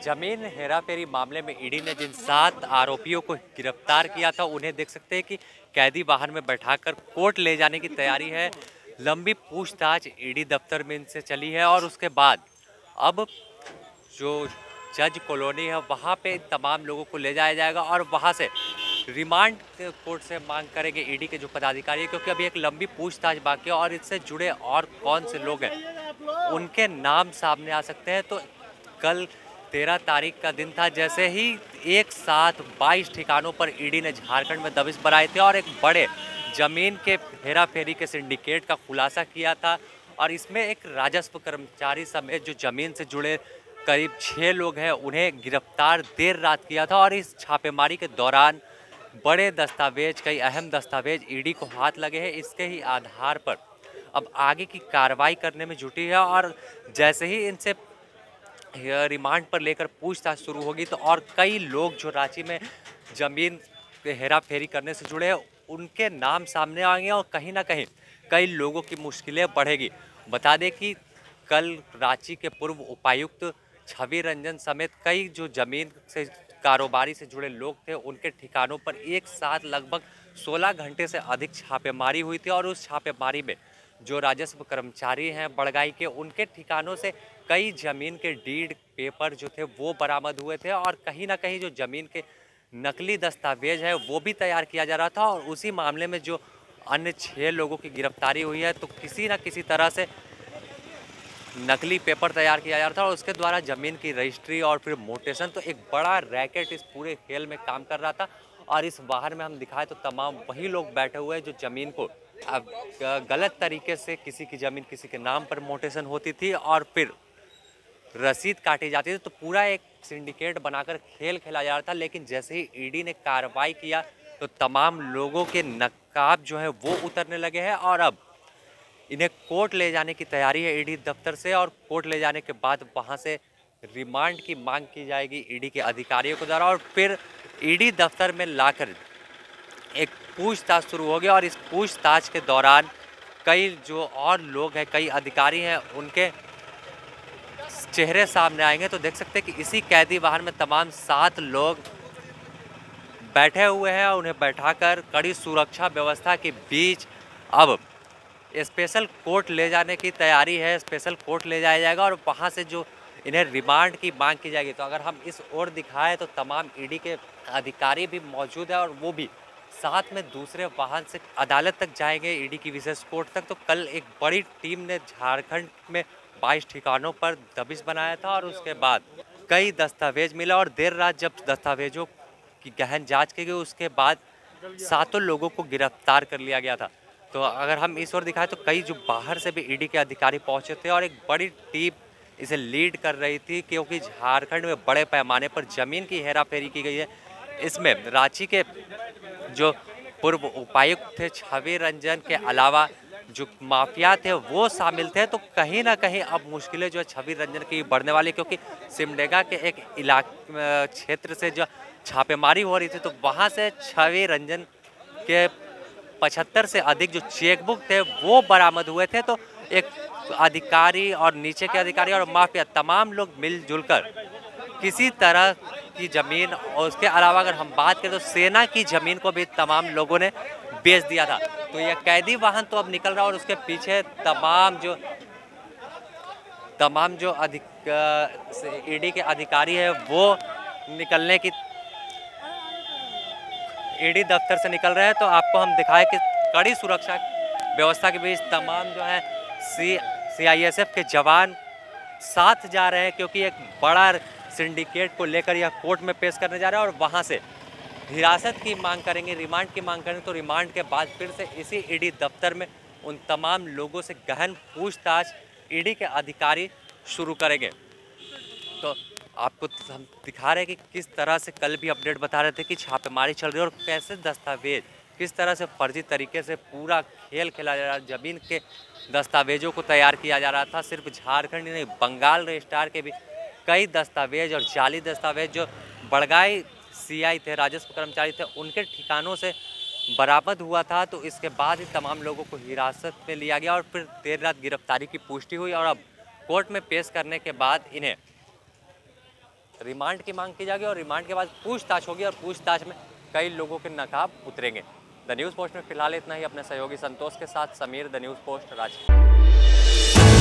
जमीन हेराफेरी मामले में ईडी ने जिन 7 आरोपियों को गिरफ्तार किया था, उन्हें देख सकते हैं कि कैदी वाहन में बैठाकर कोर्ट ले जाने की तैयारी है। लंबी पूछताछ ईडी दफ्तर में इनसे चली है और उसके बाद अब जो जज कॉलोनी है वहाँ पे तमाम लोगों को ले जाया जाएगा और वहाँ से रिमांड कोर्ट से मांग करेंगे ईडी के जो पदाधिकारी है, क्योंकि अभी एक लंबी पूछताछ बाकी है और इससे जुड़े और कौन से लोग हैं उनके नाम सामने आ सकते हैं। तो कल 13 तारीख का दिन था, जैसे ही एक साथ 22 ठिकानों पर ईडी ने झारखंड में दबिश बनाए थे और एक बड़े जमीन के हेराफेरी के सिंडिकेट का खुलासा किया था और इसमें एक राजस्व कर्मचारी समेत जो जमीन से जुड़े करीब 6 लोग हैं उन्हें गिरफ्तार देर रात किया था। और इस छापेमारी के दौरान बड़े दस्तावेज, कई अहम दस्तावेज ईडी को हाथ लगे हैं। इसके ही आधार पर अब आगे की कार्रवाई करने में जुटी है और जैसे ही इनसे रिमांड पर लेकर पूछताछ शुरू होगी तो और कई लोग जो रांची में जमीन हेरा फेरी करने से जुड़े हैं उनके नाम सामने आएंगे और कहीं ना कहीं कई लोगों की मुश्किलें बढ़ेगी। बता दें कि कल रांची के पूर्व उपायुक्त छवि रंजन समेत कई जो जमीन से कारोबारी से जुड़े लोग थे उनके ठिकानों पर एक साथ लगभग 16 घंटे से अधिक छापेमारी हुई थी और उस छापेमारी में जो राजस्व कर्मचारी हैं बड़गाई के, उनके ठिकानों से कई जमीन के डीड पेपर जो थे वो बरामद हुए थे और कहीं ना कहीं जो जमीन के नकली दस्तावेज है वो भी तैयार किया जा रहा था। और उसी मामले में जो अन्य 6 लोगों की गिरफ्तारी हुई है तो किसी न किसी तरह से नकली पेपर तैयार किया जा रहा था और उसके द्वारा जमीन की रजिस्ट्री और फिर मोटेशन, तो एक बड़ा रैकेट इस पूरे खेल में काम कर रहा था। और इस बाहर में हम दिखाए तो तमाम वही लोग बैठे हुए हैं जो जमीन को अब गलत तरीके से किसी की जमीन किसी के नाम पर मोटेशन होती थी और फिर रसीद काटी जाती थी, तो पूरा एक सिंडिकेट बनाकर खेल खेला जा रहा था। लेकिन जैसे ही ईडी ने कार्रवाई किया तो तमाम लोगों के नकाब जो है वो उतरने लगे हैं और अब इन्हें कोर्ट ले जाने की तैयारी है ईडी दफ्तर से। और कोर्ट ले जाने के बाद वहां से रिमांड की मांग की जाएगी ईडी के अधिकारियों के द्वारा और फिर ईडी दफ्तर में लाकर एक पूछताछ शुरू होगी। और इस पूछताछ के दौरान कई जो और लोग हैं, कई अधिकारी हैं, उनके चेहरे सामने आएंगे। तो देख सकते हैं कि इसी कैदी वाहन में तमाम 7 लोग बैठे हुए हैं। उन्हें बैठाकर कड़ी सुरक्षा व्यवस्था के बीच अब स्पेशल कोर्ट ले जाने की तैयारी है। स्पेशल कोर्ट ले जाया जाएगा और वहाँ से जो इन्हें रिमांड की मांग की जाएगी। तो अगर हम इस ओर दिखाएं तो तमाम ईडी के अधिकारी भी मौजूद है और वो भी साथ में दूसरे वाहन से अदालत तक जाएंगे, ईडी की विशेष कोर्ट तक। तो कल एक बड़ी टीम ने झारखंड में 22 ठिकानों पर दबिश बनाया था और उसके बाद कई दस्तावेज मिला और देर रात जब दस्तावेजों की गहन जांच की गई उसके बाद 7 लोगों को गिरफ्तार कर लिया गया था। तो अगर हम इस ओर दिखाएं तो कई जो बाहर से भी ईडी के अधिकारी पहुंचे थे और एक बड़ी टीम इसे लीड कर रही थी, क्योंकि झारखंड में बड़े पैमाने पर जमीन की हेराफेरी की गई है। इसमें रांची के जो पूर्व उपायुक्त थे छवि रंजन के अलावा जो माफिया थे वो शामिल थे। तो कहीं ना कहीं अब मुश्किलें जो है छवि रंजन की बढ़ने वाली, क्योंकि सिमडेगा के एक इलाके क्षेत्र से जो छापेमारी हो रही थी तो वहाँ से छवि रंजन के 75 से अधिक जो चेकबुक थे वो बरामद हुए थे। तो एक अधिकारी और नीचे के अधिकारी और माफिया तमाम लोग मिलजुल कर किसी तरह की जमीन, और उसके अलावा अगर हम बात करें तो सेना की जमीन को भी तमाम लोगों ने बेच दिया था। तो यह कैदी वाहन तो अब निकल रहा है और उसके पीछे तमाम जो ईडी के अधिकारी है वो निकलने की ईडी दफ्तर से निकल रहे हैं। तो आपको हम दिखाएं कि कड़ी सुरक्षा व्यवस्था के बीच तमाम जो है सीआईएसएफ के जवान साथ जा रहे हैं, क्योंकि एक बड़ा सिंडिकेट को लेकर यह कोर्ट में पेश करने जा रहा है और वहां से हिरासत की मांग करेंगे, रिमांड की मांग करेंगे। तो रिमांड के बाद फिर से इसी ईडी दफ्तर में उन तमाम लोगों से गहन पूछताछ ईडी के अधिकारी शुरू करेंगे। तो आपको हम दिखा रहे हैं कि किस तरह से कल भी अपडेट बता रहे थे कि छापेमारी चल रही है और कैसे दस्तावेज किस तरह से फर्जी तरीके से पूरा खेल खेला जा रहा है। जमीन के दस्तावेजों को तैयार किया जा रहा था। सिर्फ झारखंड ही नहीं, बंगाल रजिस्ट्रार के भी कई दस्तावेज और जाली दस्तावेज जो बड़गाई सीआई थे, राजस्व कर्मचारी थे, उनके ठिकानों से बरामद हुआ था। तो इसके बाद ही तमाम लोगों को हिरासत में लिया गया और फिर देर रात गिरफ्तारी की पुष्टि हुई और अब कोर्ट में पेश करने के बाद इन्हें रिमांड की मांग की जाएगी और रिमांड के बाद पूछताछ होगी और पूछताछ में कई लोगों के नकाब उतरेंगे। द न्यूज़ पोस्ट में फिलहाल इतना ही। अपने सहयोगी संतोष के साथ Sameer, the news post, Ranchi.